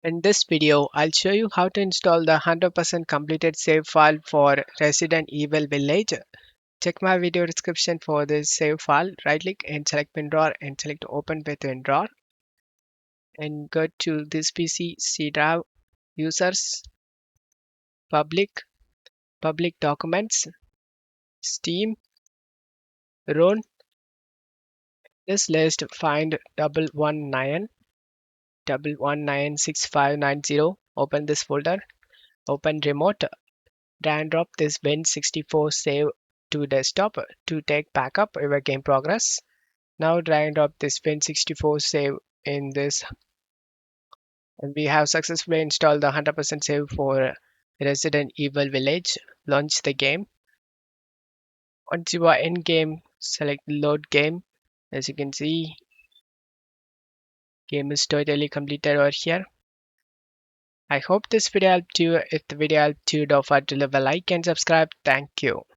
In this video, I'll show you how to install the 100% completed save file for Resident Evil Village. Check my video description for this save file. Right click and select WinRAR and select Open with WinRAR. And go to this PC, C drive, users, public, public documents, Steam, run. This list find 119 Open this folder. Open remote. Drag and drop this Win64 save to desktop to take backup of your game progress. Now drag and drop this Win64 save in this, and we have successfully installed the 100% save for Resident Evil Village. Launch the game. Once you are in game, select load game. As you can see, game is totally completed over here. I hope this video helped you. If the video helped you, don't forget to leave a like and subscribe. Thank you.